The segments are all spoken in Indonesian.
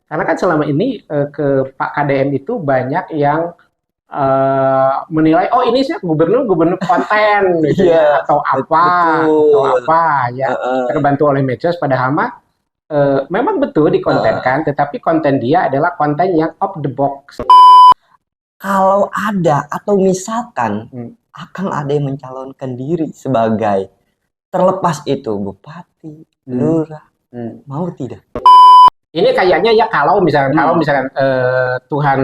Karena kan selama ini ke Pak KDM itu banyak yang menilai, oh ini sih gubernur konten gitu ya, Iya, atau betul. apa ya, Heeh. terbantu oleh medsos. Padahal mah memang betul Heeh. dikontenkan, tetapi konten dia adalah konten yang off the box. Kalau ada atau misalkan Hmm, akan ada yang mencalonkan diri sebagai terlepas itu bupati, hmm, lurah, hmm. mau tidak? Ini kayaknya ya kalau Hmm. misalkan Tuhan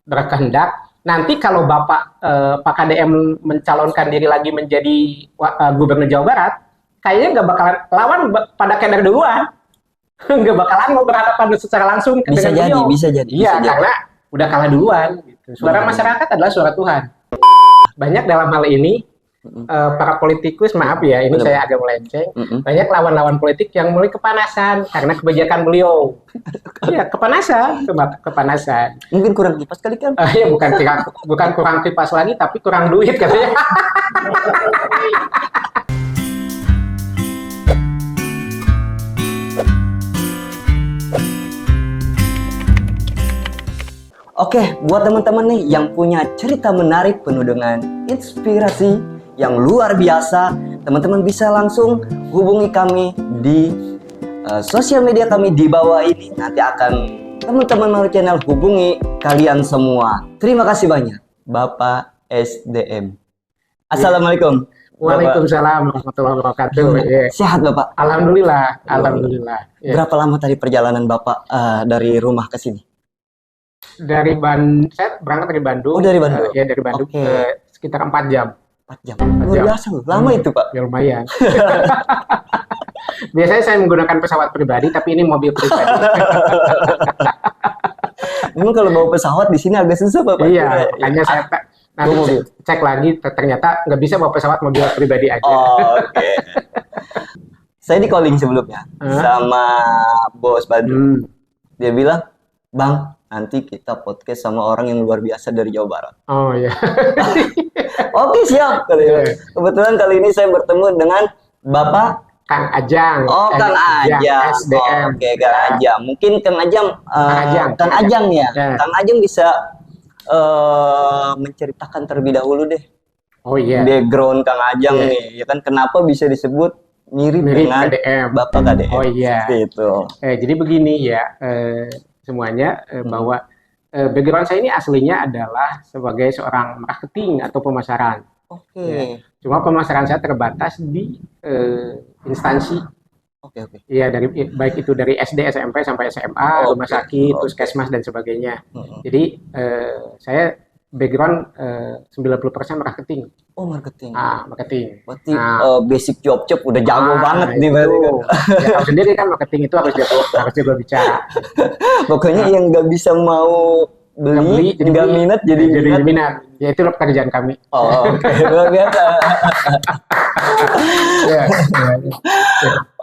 berkehendak, nanti kalau Bapak Pak KDM mencalonkan diri lagi menjadi Gubernur Jawa Barat, kayaknya nggak bakalan lawan pada keder duluan, nggak bakalan mau berhadapan secara langsung Bisa dengan jadi, beliau. bisa jadi, bisa Iya, jadi. karena udah kalah duluan. Gitu. Suara Benar-benar. masyarakat adalah suara Tuhan. Banyak dalam hal ini para politikus, maaf ya, ini saya Benar-benar. agak melenceng, Mm-mm. banyak lawan-lawan politik yang mulai kepanasan karena kebijakan beliau. Iya, kepanasan. Mungkin kurang kipas kali kan? Ya bukan kurang kipas lagi, tapi kurang duit katanya. Oke, buat teman-teman nih yang punya cerita menarik penuh dengan inspirasi yang luar biasa, teman-teman bisa langsung hubungi kami di sosial media kami di bawah ini. Nanti akan teman-teman Malu Channel hubungi kalian semua. Terima kasih banyak, Bapak SDM. Assalamualaikum. Bapak. Waalaikumsalam warahmatullahi wabarakatuh. Gimana? Ya. Sehat Bapak? Alhamdulillah, alhamdulillah. Ya. Berapa lama tadi perjalanan Bapak dari rumah ke sini? Saya berangkat dari Bandung. Oh, dari Bandung. Ya, dari Bandung Oke. ke sekitar 4 jam. 4 jam. 4 Luar jam. biasa loh. Lama itu, Pak. Ya lumayan. Biasanya saya menggunakan pesawat pribadi, tapi ini mobil pribadi. Memang kalau bawa pesawat di sini agak susah, Pak. Iya, makanya saya nanti mobil. cek lagi, ternyata nggak bisa bawa pesawat, mobil pribadi aja. Oh, oke. Saya di calling sebelumnya sama bos Badrun. Dia bilang, Bang, nanti kita podcast sama orang yang luar biasa dari Jawa Barat. Oh iya. Oke, siap. Kebetulan kali ini saya bertemu dengan Bapak Kang Ajang. Oh, Kang Ajang. SDM. Oke, Kang Ajang. Mungkin Kang Ajang, Kang Ajang ya. Kang Ajang bisa menceritakan terlebih dahulu deh. Oh iya. Background Kang Ajang nih, ya kan kenapa bisa disebut mirip dengan KDM. Bapak KDM. Oh iya. Gitu. Jadi begini ya, semuanya bahwa background saya ini aslinya adalah sebagai seorang marketing atau pemasaran. Oke. Ya. Cuma pemasaran saya terbatas di instansi. Oke. Iya, baik itu dari SD, SMP sampai SMA, rumah sakit, puskesmas dan sebagainya. Jadi saya background 90% marketing. Oh, marketing. Marketing. Berarti basic job udah jago banget nih berarti. Ya, tahu sendiri kan marketing itu harus jago bicara. Pokoknya yang nggak bisa mau beli nggak minat jadi minat. Ya itu pekerjaan kami. Oh, oke. Luar biasa.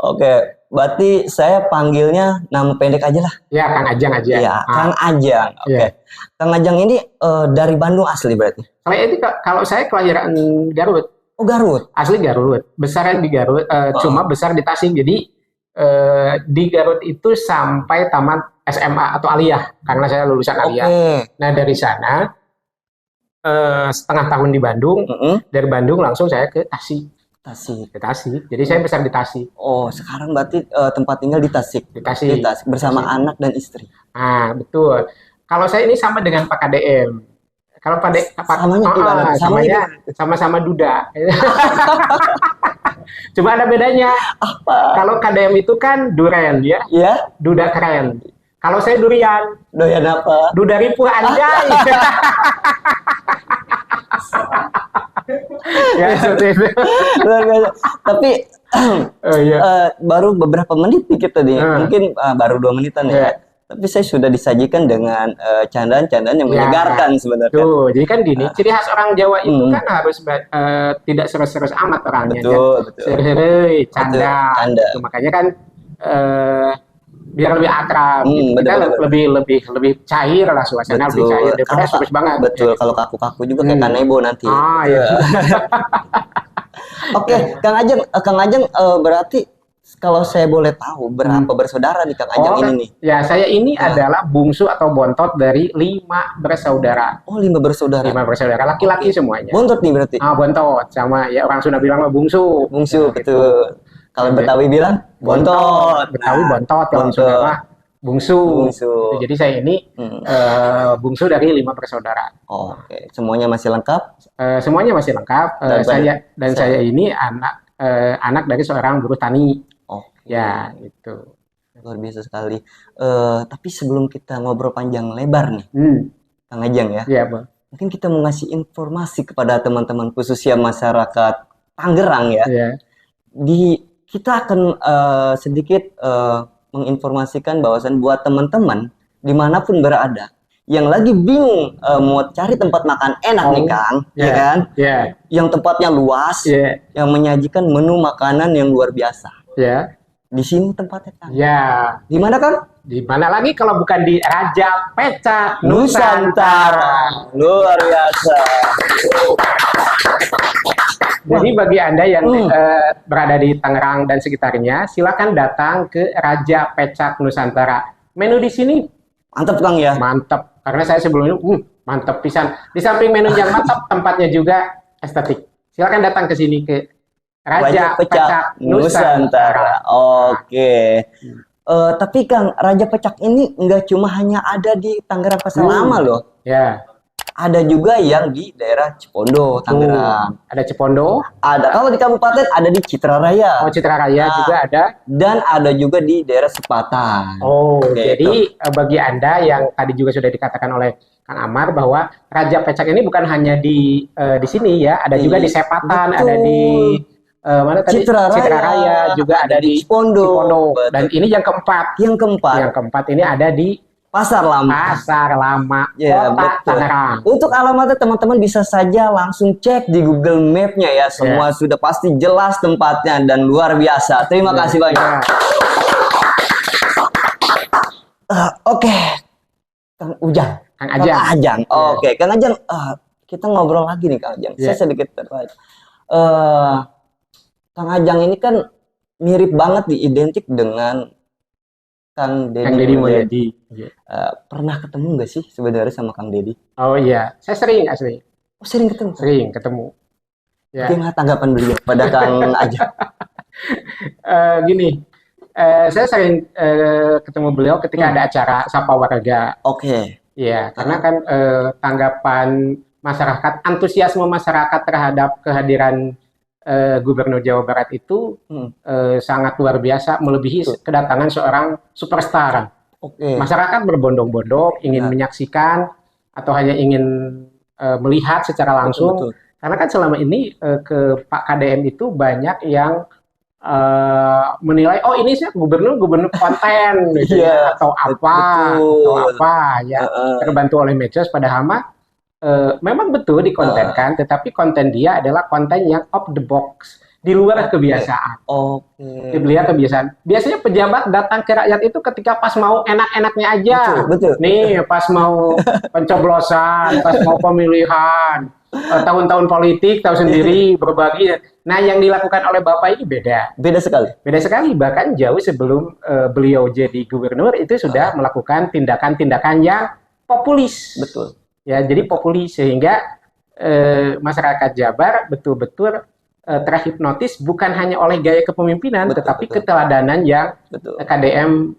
Oke, berarti saya panggilnya nama pendek aja lah. Ya, Kang Ajang aja. Ya, Kang Ajang. Oke. Kang Ajang ini dari Bandung asli berarti? Kalau saya kelahiran Garut. Oh, Garut. Asli Garut. Besar di Garut, cuma besar di Tasik. Jadi di Garut itu sampai tamat SMA atau aliyah, karena saya lulusan aliyah. Nah, dari sana setengah tahun di Bandung. Dari Bandung langsung saya ke Tasik. Ke Tasik. Jadi saya besar di Tasik. Oh, sekarang berarti tempat tinggal di Tasik. Di Tasik bersama anak dan istri. Betul. Kalau saya ini sama dengan Pak KDM. Kalau samanya sama-sama duda. Cuma ada bedanya. Apa? Kalau KDM itu kan duren ya. Iya. Duda keren. Kalau saya durian. Doyan apa? Duda ripuh anjay. Ya, seperti itu. Tapi baru beberapa menit nih kita nih. Mungkin baru 2 menitan ya. Tapi saya sudah disajikan dengan candaan-candaan yang menyegarkan sebenarnya. Tuh, jadi kan gini, ciri khas orang Jawa itu kan harus tidak serius-serius amat orangnya. Betul. Serius, canda. Tuh, makanya kan biar lebih akrab. Kita lebih cair lah suasana, lebih cair daripada serius banget. Betul, kalau kaku-kaku juga kayak Kanebo nanti. Iya. Oke, Kang Ajeng berarti kalau saya boleh tahu berapa bersaudara nih Kang Ajang ini nih? Ya, saya ini adalah bungsu atau bontot dari 5 bersaudara. Oh, 5 bersaudara. 5 bersaudara, laki-laki semuanya. Bontot nih berarti? Bontot, sama ya orang Sunda bilang mah bungsu. Bungsu, betul. Kalau Betawi bilang bontot. Betawi bontot, kalau Sunda mah bungsu. Jadi saya ini bungsu dari 5 bersaudara. Oke, semuanya masih lengkap? Semuanya masih lengkap. Saya ini anak dari seorang buruh tani. Ya, gitu. Luar biasa sekali. Tapi sebelum kita ngobrol panjang lebar nih, Kang Ajang ya. Iya, Bang. Mungkin kita mau ngasih informasi kepada teman-teman khususnya masyarakat Tangerang ya. Iya. Kita akan sedikit menginformasikan bahwasan buat teman-teman dimanapun berada yang lagi bingung mau cari tempat makan enak nih Kang, ya kan? Yang tempatnya luas, yang menyajikan menu makanan yang luar biasa. Di sini tempatnya Kang. Di mana Kang? Di mana lagi kalau bukan di Raja Pecak Nusantara. Luar biasa. Jadi bagi Anda yang berada di Tangerang dan sekitarnya, silakan datang ke Raja Pecak Nusantara. Menu di sini mantap Kang ya. Mantap. Karena saya sebelumnya mantap pisan. Di samping menu yang mantap, tempatnya juga estetik. Silakan datang ke sini ke Raja Pecak Nusantara. Oke. Tapi Kang, Raja Pecak ini nggak cuma hanya ada di Tangerang Pasar Lama loh. Ya. Ada juga yang di daerah Cipondo, Tangerang. Ada Cipondo. Ada. Kalau di kabupaten ada di Citra Raya. Citra Raya juga ada. Dan ada juga di daerah Sepatan. Jadi bagi Anda yang tadi juga sudah dikatakan oleh Kang Amar bahwa Raja Pecak ini bukan hanya di sini ya, ada juga di Sepatan, ada di mana tadi? Citra Raya, juga ada di Cipondo. Dan ini yang keempat. Yang keempat ini ada di Pasar Lama, Kota Tangerang. Untuk alamatnya teman-teman bisa saja langsung cek di Google Map-nya ya. Semua sudah pasti jelas tempatnya dan luar biasa. Terima kasih banyak. Oke, Kang Ujang. Kang Ajang. Oke, Kang Ajang. Kita ngobrol lagi nih Kang Ajang. Saya sedikit tertarik. Kang Ajang ini kan mirip banget identik dengan Kang Deddy Mulyadi. Pernah ketemu nggak sih sebenarnya sama Kang Deddy? Oh iya, saya sering asli. Sering ketemu? Sering ketemu. Gimana tanggapan beliau pada Kang Ajang? Gini, saya sering ketemu beliau ketika ada acara Sapa Warga. Iya, karena kan tanggapan masyarakat, antusiasme masyarakat terhadap kehadiran Gubernur Jawa Barat itu sangat luar biasa, melebihi kedatangan seorang superstar. Masyarakat berbondong-bondong ingin menyaksikan atau hanya ingin melihat secara langsung. Karena kan selama ini ke Pak KDM itu banyak yang menilai, oh ini sih gubernur konten gitu atau apa ya, terbantu oleh medsos. Padahal mah memang betul dikontenkan, tetapi konten dia adalah konten yang off the box, di luar kebiasaan. Di luar kebiasaan. Biasanya pejabat datang ke rakyat itu ketika pas mau enak-enaknya aja. Nih, pas mau pencoblosan, pas mau pemilihan, tahun-tahun politik, tahu sendiri, berbagi. Nah, yang dilakukan oleh Bapak ini beda. Beda sekali. Beda sekali. Bahkan jauh sebelum beliau jadi gubernur itu sudah melakukan tindakan-tindakan yang populis. Ya, jadi populis sehingga masyarakat Jabar betul-betul terhipnotis bukan hanya oleh gaya kepemimpinan, tetapi keteladanan yang KDM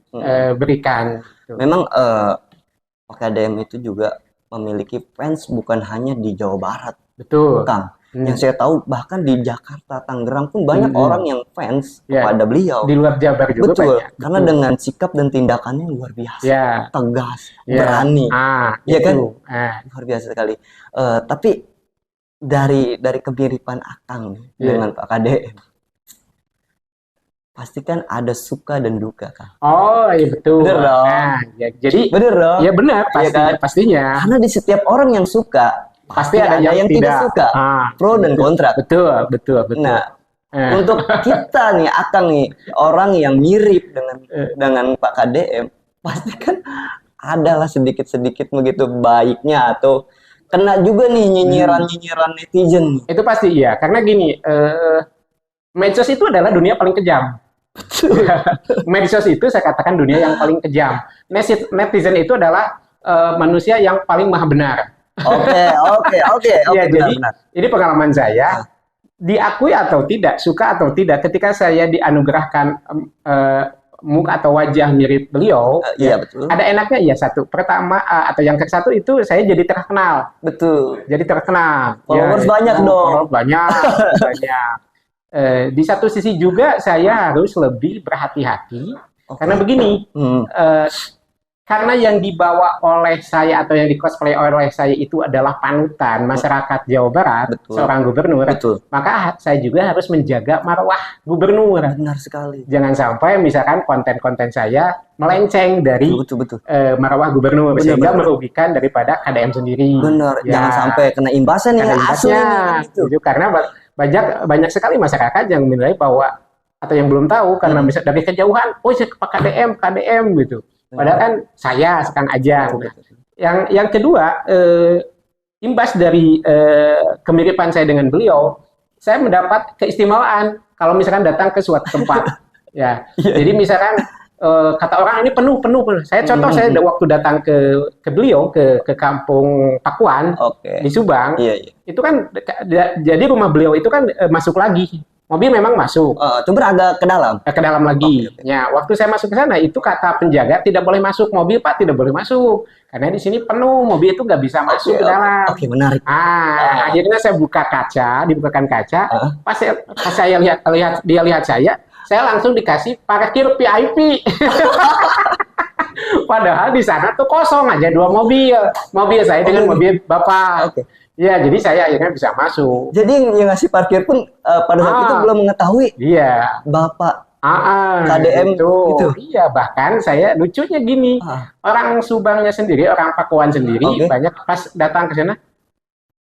berikan. Memang KDM itu juga memiliki fans bukan hanya di Jawa Barat. Kang. Yang saya tahu bahkan di Jakarta, Tangerang pun banyak orang yang fans kepada beliau. Di luar Jabar juga banyak. Karena dengan sikap dan tindakannya luar biasa, tegas, berani. Ya kan? Luar biasa sekali. Tapi dari kemiripan Akang dengan Pak KDM, pasti kan ada suka dan duka Kang. Oh iya betul. Bener dong. Jadi bener dong. Ya benar, pastinya. Karena di setiap orang yang suka pasti ada yang tidak suka, pro dan kontra. Betul. Nah, untuk kita nih, Akang nih, orang yang mirip dengan Pak KDM, pasti kan adalah sedikit-sedikit begitu baiknya atau kena juga nih nyinyiran netizen. Itu pasti iya, karena gini, medsos itu adalah dunia paling kejam. Medsos itu saya katakan dunia yang paling kejam. Netizen itu adalah manusia yang paling maha benar. Oke. Ya, jadi Benar. ini pengalaman saya. Diakui atau tidak, suka atau tidak, ketika saya dianugerahkan muka atau wajah mirip beliau, Iya, betul. ada enaknya ya satu. Pertama atau yang ke satu itu saya jadi terkenal. Betul. Jadi terkenal. Followers banyak dong. Followers banyak. Di satu sisi juga saya harus lebih berhati-hati karena begini. Karena yang dibawa oleh saya atau yang di-cosplay oleh saya itu adalah panutan masyarakat Jawa Barat, seorang gubernur, maka saya juga harus menjaga marwah gubernur. Benar sekali. Jangan sampai misalkan konten-konten saya melenceng dari marwah gubernur sehingga merugikan daripada KDM sendiri. Benar, jangan sampai kena imbasnya nih aslinya. Karena banyak sekali masyarakat yang menilai bahwa atau yang belum tahu karena bisa dari kejauhan, oh saya Pak KDM gitu. Padahal kan saya sekarang aja. Yang kedua, imbas dari kemiripan saya dengan beliau, saya mendapat keistimewaan kalau misalkan datang ke suatu tempat. Jadi misalkan kata orang ini penuh. Saya waktu datang ke beliau ke kampung Pakuan di Subang, itu kan jadi rumah beliau itu kan masuk lagi. Mobil memang masuk. Coba agak ke dalam. Ke dalam lagi. Ya, waktu saya masuk ke sana itu kata penjaga tidak boleh masuk mobil, Pak, tidak boleh masuk. Karena di sini penuh, mobil itu nggak bisa masuk ke dalam. Menarik. Akhirnya saya dibukakan kaca. Pas saya lihat saya langsung dikasih parkir VIP. Padahal di sana tuh kosong aja 2 mobil. Mobil saya dengan mobil Bapak. Ya, jadi saya akhirnya bisa masuk. Jadi yang ngasih parkir pun pada saat itu belum mengetahui. Iya. Bapak KDM itu. Iya, bahkan saya lucunya gini. Orang Subangnya sendiri, orang Pakuan sendiri, banyak pas datang ke sana,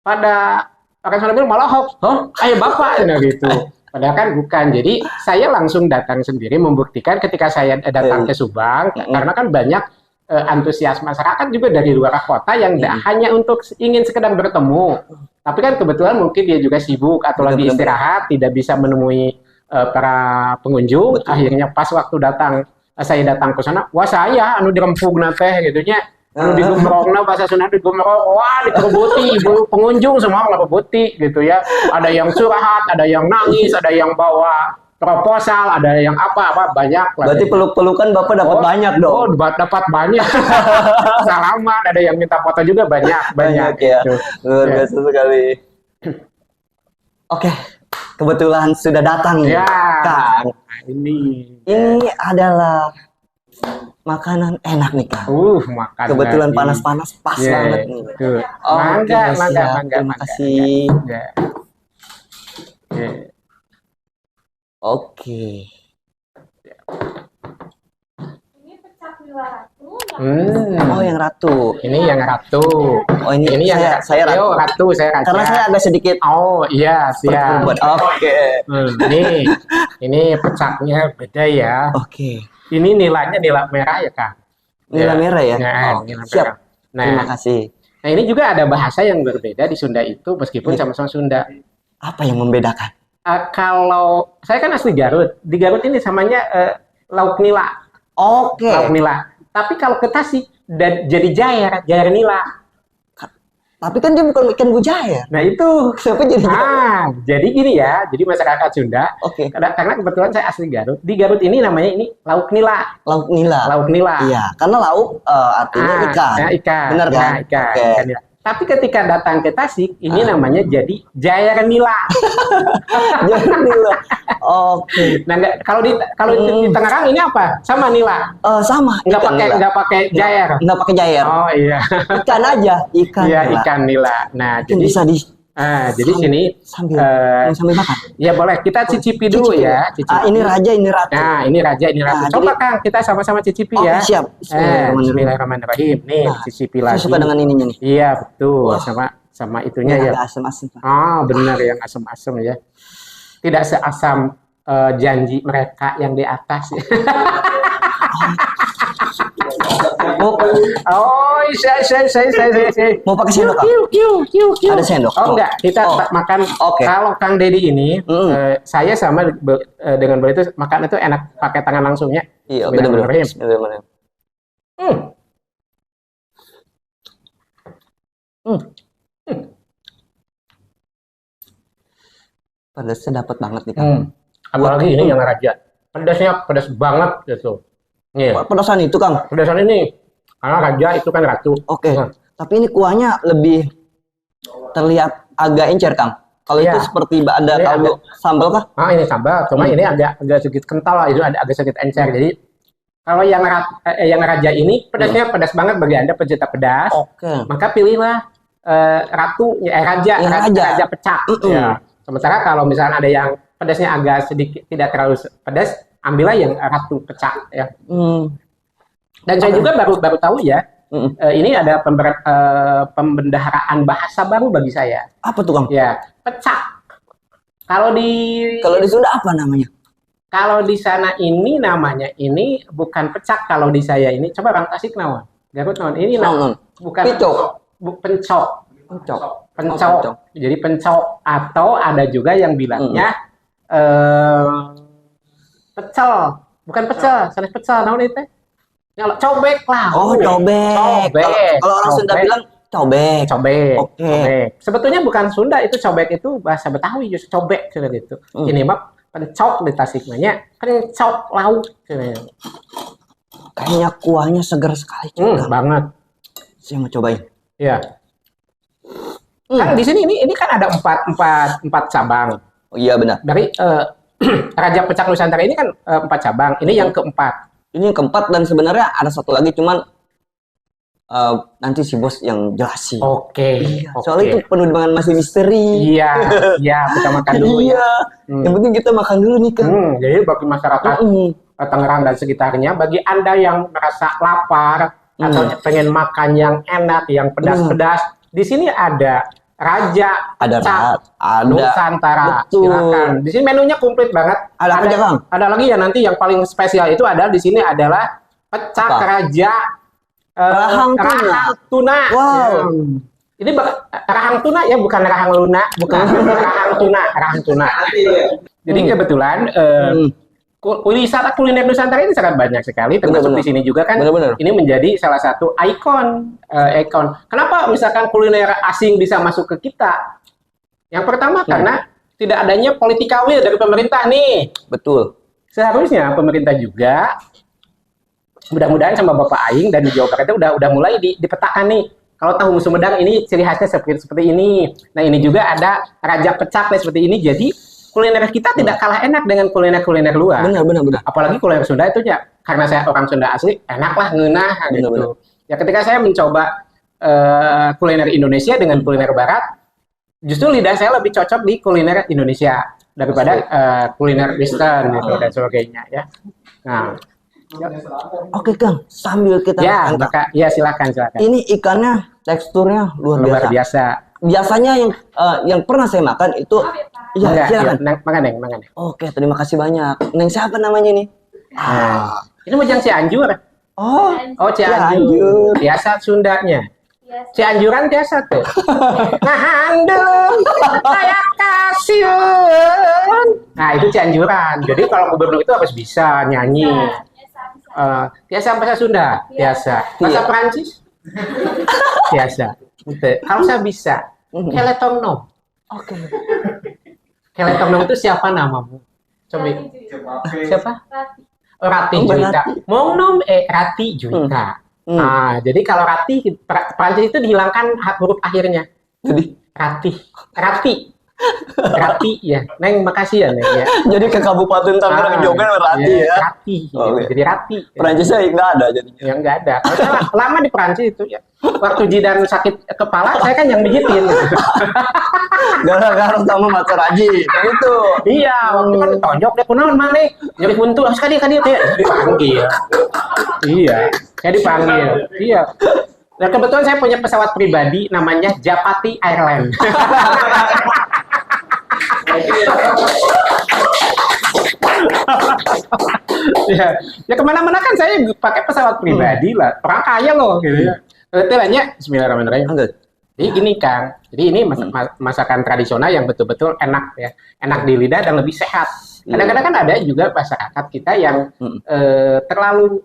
pada orang sana bilang malah hoax. Ayo Bapak, gitu. Padahal kan bukan. Jadi saya langsung datang sendiri membuktikan ketika saya datang ke Subang, karena kan banyak antusias masyarakat juga dari luar kota yang hanya untuk ingin sekedar bertemu. Tapi kan kebetulan mungkin dia juga sibuk atau lagi istirahat, tidak bisa menemui para pengunjung. Akhirnya pas waktu saya datang ke sana, wah saya dirempug nate gitunya. Digumrongna bahasa Sunda digumrong, wah dikerebuti, ibu pengunjung semua ngerebuti gitu ya. Ada yang curhat, ada yang nangis, ada yang bawa proposal, ada yang apa banyak. Berarti peluk-pelukan Bapak dapat banyak dong. Dapat banyak. Salaman, ada yang minta foto juga banyak ya. Gitu. Luar biasa sekali. Oke, kebetulan sudah datang nih, Kang. Ini adalah makanan enak nih, Kang. Makan. Kebetulan panas-panas pas banget nih. Mangga. Terima kasih. Oke. Ini pecak nila ratu. Yang ratu. Ini yang ratu. Ini yang saya ratu. Ratu saya ratu. Karena saya agak sedikit. Iya, siap. Oke. Ini pecaknya beda ya. Oke. Ini nilainya nila merah ya, Kang. Nila merah ya. Nila siap. Merah. Terima kasih. Nah, ini juga ada bahasa yang berbeda di Sunda itu meskipun sama-sama Sunda. Apa yang membedakan? Kalau saya kan asli Garut, di Garut ini samanya lauk nila. Lauk nila. Tapi kalau ke Tasik jadi jair nila. Tapi kan dia bukan ikan bujair. Nah itu. Kenapa jadi jair? Jadi gini ya, jadi masyarakat Sunda. Karena kebetulan saya asli Garut. Di Garut ini namanya ini lauk nila. Lauk nila. Iya, karena lauk artinya ikan. Ikan. Benar kan? Ikan. Tapi ketika datang ke Tasik, ini namanya jadi jair nila. Jair nila. Oke. Nah, kalau di Tangerang ini apa? Sama nila. Sama. Nggak pakai jair. Nggak pakai jair. Oh iya. Ikan aja. Ikan. Iya, ikan nila. Nah, jadi bisa jadi sini sambil makan. Ya boleh, kita cicipi dulu ya. Ini raja, ini ratu. Nah, ini raja, ini ratu. Coba Kang, kita sama-sama cicipi ya. Siap. Bismillahirrahmanirrahim. Nih, cicipi lagi. Saya suka dengan ininya nih. Iya, betul. Sama itunya ya. Asam-asam. Benar yang asam-asam ya. Tidak seasam janji mereka yang di atas. saya. Mau pakai sendok, Kang? Ada sendok? Oh enggak, kita makan. Kalau Kang Deddy ini, saya sama dengan beliau itu makan itu enak pakai tangan langsungnya. Iya, benar-benar. Pedasnya dapat banget nih, Kang. Apalagi ini yang raja. Pedasnya pedas banget gitu. Nih. Pedasan itu, Kang. Pedasan ini. Karena raja itu kan ratu. Oke. Tapi ini kuahnya lebih terlihat agak encer, Kang. Kalau itu seperti ada kaldu sambal kah? Ah, ini sambal. Cuma ini agak sedikit kental lah. Itu agak sedikit encer. Jadi kalau yang raja ini pedasnya pedas banget bagi Anda pecinta pedas. Oke. Maka pilihlah raja pecak. Ya. Sementara kalau misalnya ada yang pedasnya agak sedikit tidak terlalu pedas, ambillah yang ratu pecak ya. Dan saya juga baru tahu ya, ini ada pembendaharaan bahasa baru bagi saya. Apa tuh, Kang? Ya, pecak. Kalau di Sunda apa namanya? Kalau di sana ini namanya ini bukan pecak. Kalau di saya ini coba Bang Tasik naon. Garut naon. Ini bukan pencok. Jadi pencok atau ada juga yang bilangnya pecel. Bukan pecel, sanes pecel naon itu? Cobek lah. Oh, cobek. Kalau orang Sunda bilang cobek. Cobek. Sebetulnya bukan Sunda, itu cobek itu bahasa Betawi justru cobek gitu. Ini mah pencok di Tasikmalaya, pencok lauk. Kayaknya kuahnya segar sekali. Banget. Saya mau cobain. Iya. Kan di sini ini kan ada empat cabang. Oh iya benar. Dari Raja Pecak Nusantara ini kan 4 cabang. Ini yang keempat. Ini yang keempat dan sebenarnya ada satu lagi cuman nanti si bos yang jelasin. Oke. Soalnya itu penuh dengan masih misteri. Iya, kita makan dulu ya. Yang penting kita makan dulu nih, Kang. Jadi bagi masyarakat Tangerang dan sekitarnya, bagi Anda yang merasa lapar atau pengen makan yang enak, yang pedas-pedas, di sini ada Raja Pecak Nusantara. Silakan. Di sini menunya komplit banget. Ada apa aja, Kang? Ada lagi ya nanti yang paling spesial itu ada di sini adalah Pecak Raja rahang tuna. Wow. Ini rahang tuna ya, bukan rahang luna, bukan rahang tuna. Jadi kebetulan wisata kuliner Nusantara ini sangat banyak sekali, termasuk di sini juga kan. Ini menjadi salah satu ikon. Kenapa misalkan kuliner asing bisa masuk ke kita? Yang pertama karena tidak adanya politika will dari pemerintah nih. Betul. Seharusnya pemerintah juga mudah-mudahan sama Bapak Aing dan di Jawa Barat itu udah mulai dipetakan nih. Kalau tahu Sumedang ini ciri khasnya seperti ini. Nah ini juga ada Raja Pecak seperti ini. Jadi kuliner kita tidak kalah enak dengan kuliner luar. Benar. Apalagi kuliner Sunda itu ya, karena saya orang Sunda asli, enak lah ngeunah gitu. Ya ketika saya mencoba kuliner Indonesia dengan kuliner Barat, justru lidah saya lebih cocok di kuliner Indonesia daripada kuliner Western gitu dan sebagainya ya. Nah. Oke, Kang, sambil kita makan. Ya, silakan. Ini ikannya teksturnya luar biasa. Biasanya yang pernah saya makan itu silakan. Makan. Oke, terima kasih banyak. Neng siapa namanya nih? Ini Mojang Cianjur. Oh, Cianjur. Biasa Sundanya. Cianjuran biasa tuh. Ngahandung, saya kasiun. Nah, itu Cianjuran. Jadi kalau gubernur itu harus bisa nyanyi. Biasa bahasa Sunda, biasa. Bahasa Perancis, biasa. Kalau saya bisa, Keletong nom. Oke. Keletong nom itu siapa namamu? Coba. Siapa? Rati Juwita. Mong nom Rati Juwita. Nah, jadi kalau Rati Perancis itu dihilangkan huruf akhirnya. Jadi Rati ya, Neng makasih ya Neng ya. Jadi ke Kabupaten Tangerang juga Rati ya. Rati, jadi Rati. Perancisnya nggak ada jadinya. Ya nggak ada. Karena lama di Perancis itu ya. Waktu Jidan sakit kepala, saya kan yang pijitin. Gara-gara sama Mas Raji, itu. Iya, waktu kan tonjok dia kunaon mana? Jadi buntu, sekali dia dipanggil. Iya, saya dipanggil. Iya. Nah, kebetulan saya punya pesawat pribadi namanya Japati Airline. ya kemana-mana kan saya pakai pesawat pribadi lah, orang kaya loh gitu ya. Kebetulannya Bismillahirrahmanirrahim. Oke. Jadi gini Kang, jadi ini masakan tradisional yang betul-betul enak ya, enak di lidah dan lebih sehat. Kadang-kadang kan ada juga masyarakat kita yang terlalu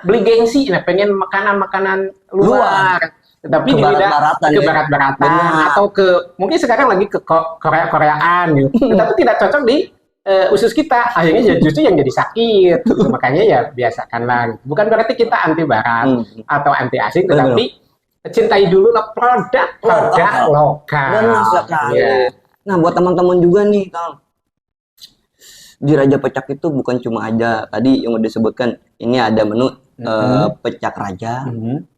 beli gengsi, pengen makanan-makanan luar. Tetapi di lidah ke barat-baratan atau mungkin sekarang lagi ke Korea-Koreaan gitu. Tetapi tidak cocok di usus kita, akhirnya justru yang jadi sakit. Makanya ya biasakanlah. Bukan berarti kita anti barat atau anti asing, tetapi cintai dulu lah produk lokal. Benar sekali. Ya. Nah, buat teman-teman juga nih, Kang. Di Raja Pecak itu bukan cuma aja tadi yang udah disebutkan, ini ada menu pecak raja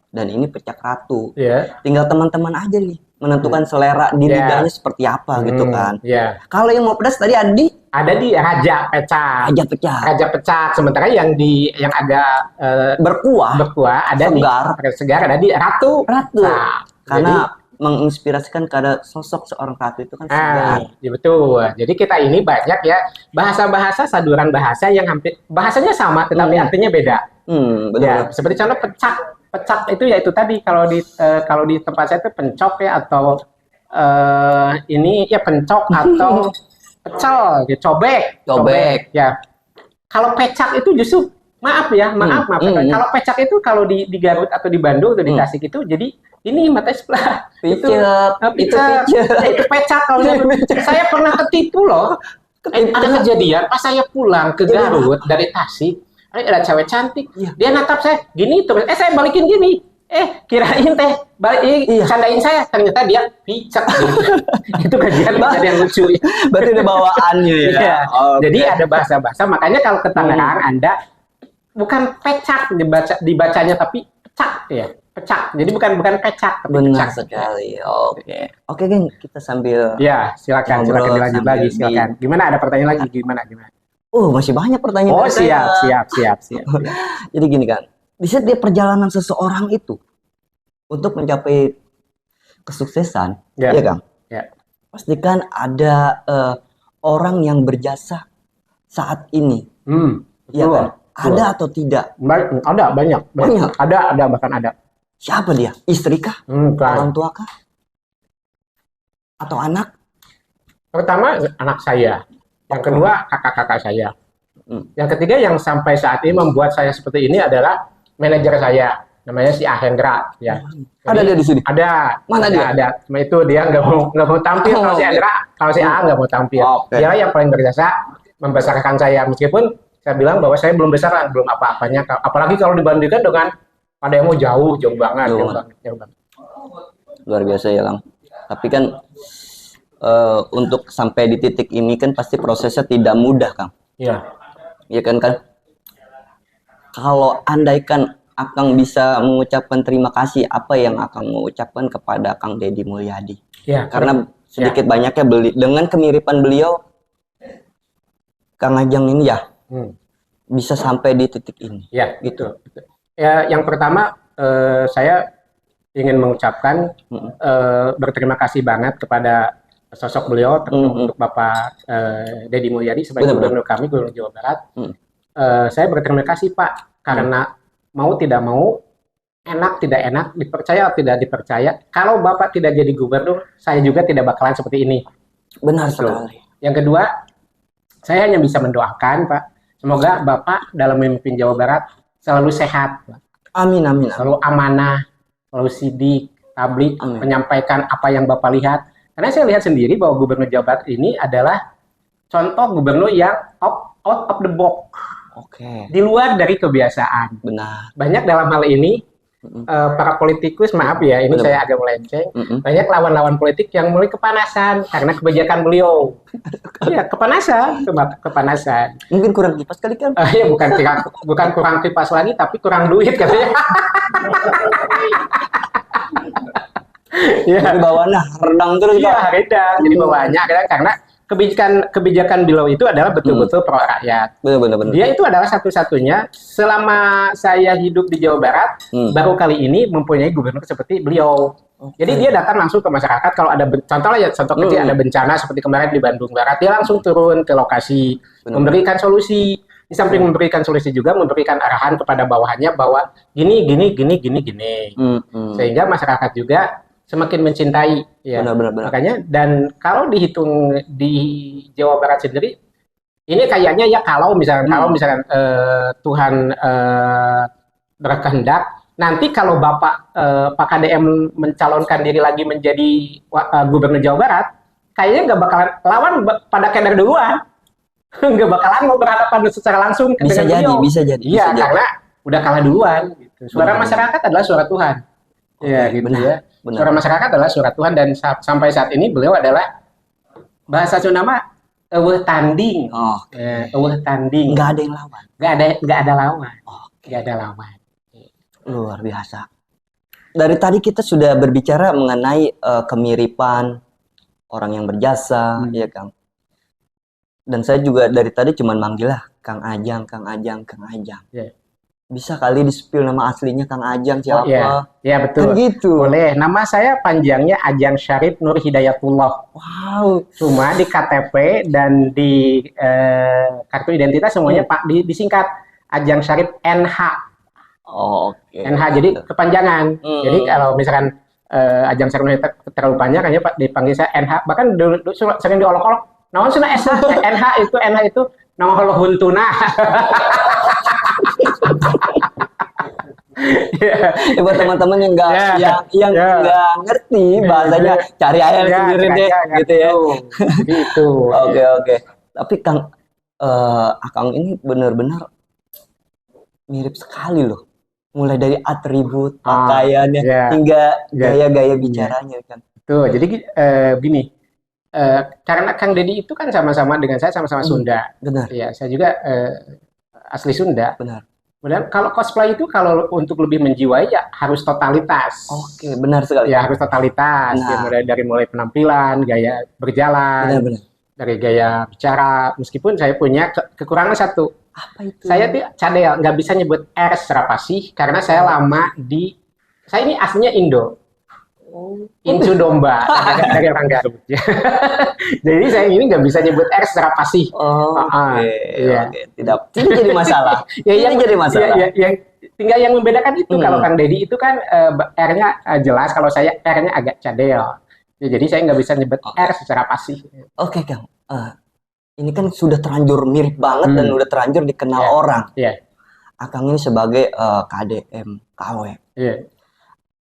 dan ini pecak ratu. Tinggal teman-teman aja nih menentukan selera di lidahnya seperti apa gitu kan. Kalau yang mau pedas tadi ada di Raja Pecak. Raja Pecak. Sementara yang agak berkuah ada segar ada di Ratu. Nah, karena menginspirasikan kepada sosok seorang ratu itu kan segar. Ya betul. Jadi kita ini banyak ya bahasa-bahasa, saduran bahasa yang hampir bahasanya sama tetapi artinya beda. Betul. Ya, seperti contoh pecak. Pecak itu ya itu tadi kalau di tempat saya itu pencok ya atau ini ya pencok atau pecel, ya, cobek. Ya. Kalau pecak itu justru maaf. Kalau pecak itu kalau di Garut atau di Bandung atau di Tasik itu jadi ini mata sebelah itu pecak kalau saya pernah ketipu loh. Ada kejadian pas saya pulang ke Garut dari Tasik, ada cewek cantik, dia natap saya gini terus, saya balikin gini, kirain candain saya, ternyata dia picak gitu. Itu kejadian lucu. Berarti ada bawaannya ya. Jadi ada bahasa-bahasa, makanya kalau ke Tangerang Anda bukan pecak dibacanya tapi pecak ya. Pecak. Jadi bukan pecak tapi benar pecak. Sekali. Oke, geng, kita sambil silakan dilanjut lagi silakan. Gimana, ada pertanyaan lagi gimana? Masih banyak pertanyaan. Siap. Jadi gini kan, di setiap perjalanan seseorang itu untuk mencapai kesuksesan, ya Kang. Pastikan ada orang yang berjasa saat ini. Iya kan? Ada atau tidak? Ada banyak. Ada bahkan ada. Siapa dia? Istri kah? Orang tua kah? Atau anak? Pertama anak saya. Yang kedua kakak-kakak saya. Yang ketiga yang sampai saat ini membuat saya seperti ini adalah manajer saya. Namanya si Ahendra. Ya. Ada dia di sini? Ada. Mana dia? Ada. Cuma itu dia nggak mau tampil. Kalau si Ahendra, kalau si A nggak mau tampil. Dia yang paling berjasa membesarkan saya. Meskipun saya bilang bahwa saya belum besar, belum apa-apanya. Apalagi kalau dibandingkan dengan ada yang mau jauh banget. Luar biasa ya, Kang. Tapi kan untuk sampai di titik ini kan pasti prosesnya tidak mudah, Kang. Iya kan? Kalau andaikan Akang bisa mengucapkan terima kasih, apa yang Akang mengucapkan kepada Kang Deddy Mulyadi? Karena sedikit banyaknya dengan kemiripan beliau, Kang Ajeng ini bisa sampai di titik ini. Gitu. Ya, yang pertama saya ingin mengucapkan berterima kasih banget kepada sosok beliau, untuk Bapak Deddy Mulyadi sebagai gubernur kami, Gubernur Jawa Barat. Saya berterima kasih Pak, karena mau tidak mau, enak tidak enak, dipercaya atau tidak dipercaya, kalau Bapak tidak jadi gubernur, saya juga tidak bakalan seperti ini. Benar sekali. Yang kedua, saya hanya bisa mendoakan Pak, semoga Bapak dalam memimpin Jawa Barat selalu sehat. Amin. Selalu amanah, selalu sidik, tablik, menyampaikan apa yang Bapak lihat. Karena saya lihat sendiri bahwa Gubernur Jawa Barat ini adalah contoh gubernur yang out of the box. Di luar dari kebiasaan. Benar. Banyak dalam hal ini para politikus, maaf ya, ini saya agak melenceng. Banyak lawan-lawan politik yang mulai kepanasan karena kebijakan beliau. Kepanasan. Mungkin kurang kipas kali kan? Bukan kurang kipas lagi, tapi kurang duit katanya. Jadi bawaannya redang terus. Redang. Jadi bawaannya karena kebijakan beliau itu adalah betul-betul pro rakyat. Benar. Dia itu adalah satu-satunya selama saya hidup di Jawa Barat, baru kali ini mempunyai gubernur seperti beliau. Jadi dia datang langsung ke masyarakat kalau ada contoh kecil ada bencana seperti kemarin di Bandung Barat, dia langsung turun ke lokasi, memberikan solusi. di samping memberikan solusi juga memberikan arahan kepada bawahannya bahwa gini. Sehingga masyarakat juga semakin mencintai ya. Benar. Makanya dan kalau dihitung di Jawa Barat sendiri ini kayaknya ya kalau misalkan Tuhan berkehendak nanti kalau Bapak Pak KDM mencalonkan diri lagi menjadi Gubernur Jawa Barat, kayaknya nggak bakalan lawan pada keder duluan, nggak bakalan mau berhadapan secara langsung Bisa dengan beliau. jadi. Iya, karena udah kalah duluan. Gitu. Suara masyarakat adalah suara Tuhan. Iya, gitu ya. Benar. Suara masyarakat adalah suara Tuhan dan sampai saat ini beliau adalah bahasa Sunda mah eueuh tanding. Eueuh tanding. Nggak ada yang lawan. Nggak ada lawan. Nggak ada lawan. Luar biasa. Dari tadi kita sudah berbicara mengenai kemiripan orang yang berjasa, ya Kang. Dan saya juga dari tadi cuma manggil lah Kang Ajang. Yeah. Bisa kali di-spill nama aslinya Kang Ajang siapa? Iya betul. Kan gitu. Boleh. Nama saya panjangnya Ajang Syarif Nur Hidayatullah. Wow. Cuma di KTP dan di kartu identitas semuanya Pak disingkat Ajang Syarif NH. Oke. NH jadi kepanjangan. Jadi kalau misalkan Ajang Syarif terlalu panjang hanya Pak dipanggil saya NH. Bahkan dulu sering diolok-olok. Naon cenah NH itu nama Allah huntuna. Buat teman-teman yang nggak ngerti bahasanya, cari aja sendiri deh, gitu ya. Gitu. Oke. Tapi Kang, Akang ini benar-benar mirip sekali loh. Mulai dari atribut pakaiannya hingga gaya-gaya bicaranya kan. Tuh, jadi gini. Karena Kang Deddy itu kan sama-sama dengan saya sama-sama Sunda. Benar. Ya, saya juga asli Sunda. Benar. Kemudian kalau cosplay itu kalau untuk lebih menjiwai ya harus totalitas. Oke, benar sekali. Ya harus totalitas. Ya, mulai penampilan, gaya berjalan, dari gaya bicara. Meskipun saya punya kekurangan satu. Apa itu? Saya cadel, nggak bisa nyebut R secara fasih karena saya lama saya ini aslinya Indo. Incu domba dari orang Garut. Jadi saya ini nggak bisa nyebut R secara fasih. Oke. Tidak jadi masalah. Yang jadi masalah. Tinggal yang membedakan itu kalau Kang Deddy itu kan R-nya jelas, kalau saya R-nya agak cadel. Jadi saya nggak bisa nyebut R secara fasih. Oke Kang. Ini kan sudah terlanjur mirip banget dan udah terlanjur dikenal orang. Akang ini sebagai KDM KW.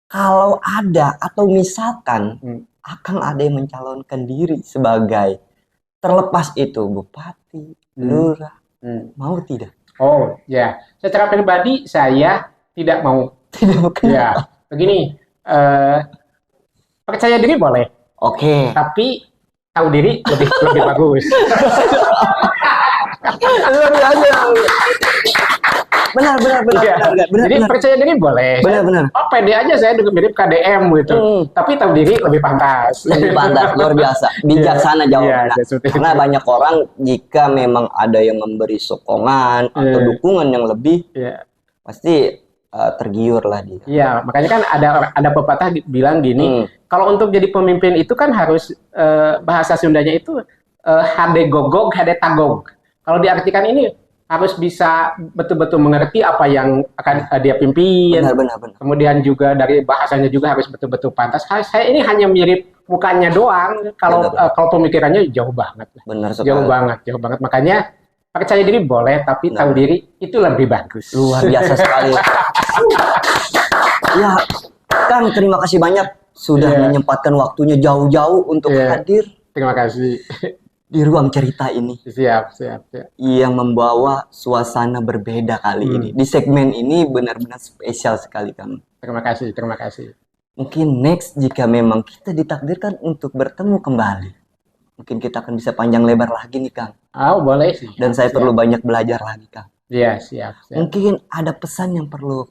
Kalau ada atau misalkan Akang ada yang mencalonkan diri sebagai terlepas itu bupati, lurah, mau tidak? Oh ya, secara pribadi saya tidak mau. Ya, begini, percaya diri boleh. Oke. Tapi tahu diri lebih bagus. Benar. Jadi percaya diri boleh. Benar. Oh, pede aja saya mirip KDM gitu. Tapi tahu diri lebih pantas. Luar biasa. Bijaksana jawabannya. Karena banyak orang jika memang ada yang memberi sokongan atau dukungan yang lebih, pasti tergiur lah dia. Iya, makanya kan ada pepatah bilang gini, kalau untuk jadi pemimpin itu kan harus bahasa Sundanya itu hade gogog, hade tagog. Kalau diartikan ini harus bisa betul-betul mengerti apa yang akan dia pimpin. Benar. Kemudian juga dari bahasanya juga harus betul-betul pantas. Saya ini hanya mirip mukanya doang. Kalau pemikirannya jauh banget. Benar sekali. Jauh banget. Makanya percaya diri boleh, tapi tahu diri itu lebih bagus. Luar biasa sekali. Ya, Kang, terima kasih banyak sudah menyempatkan waktunya jauh-jauh untuk hadir. Terima kasih. Di ruang cerita ini. Siap. Yang membawa suasana berbeda kali ini. Di segmen ini benar-benar spesial sekali, Kang. Terima kasih. Mungkin next jika memang kita ditakdirkan untuk bertemu kembali, mungkin kita akan bisa panjang lebar lagi nih, Kang. Oh, boleh sih. Dan saya perlu banyak belajar lagi, Kang. Iya, siap. Mungkin ada pesan yang perlu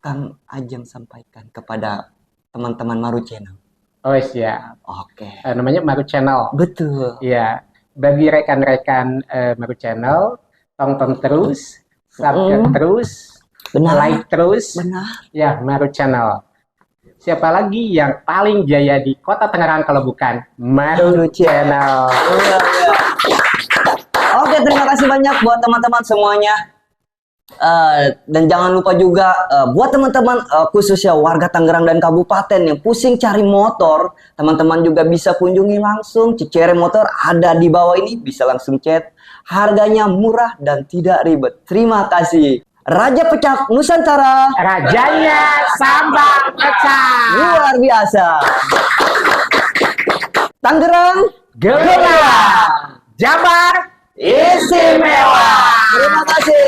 Kang Ajeng sampaikan kepada teman-teman Maru Channel. Oh, siap. Oke. Namanya Maru Channel. Betul. Iya. Bagi rekan-rekan Maru Channel, tonton terus, subscribe terus, like terus. Benar. Ya, Maru Channel. Siapa lagi yang paling jaya di Kota Tangerang kalau bukan Maru Channel? Oke terima kasih banyak buat teman-teman semuanya. Dan jangan lupa juga buat teman-teman khususnya warga Tangerang dan Kabupaten yang pusing cari motor, teman-teman juga bisa kunjungi langsung Cicere Motor, ada di bawah ini, bisa langsung chat. Harganya murah dan tidak ribet. Terima kasih. Raja Pecak Nusantara. Rajanya Sambal Pecak. Luar biasa. Tangerang Gelar. Jabar istimewa. Terima kasih.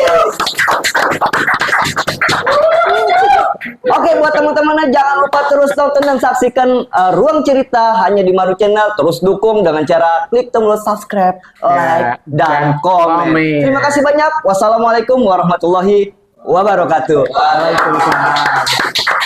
Oke, buat teman-teman jangan lupa terus tonton dan saksikan Ruang Cerita hanya di Maru Channel. Terus dukung dengan cara klik tombol subscribe, like, dan komen. Terima kasih banyak. Wassalamualaikum warahmatullahi wabarakatuh. Waalaikumsalam.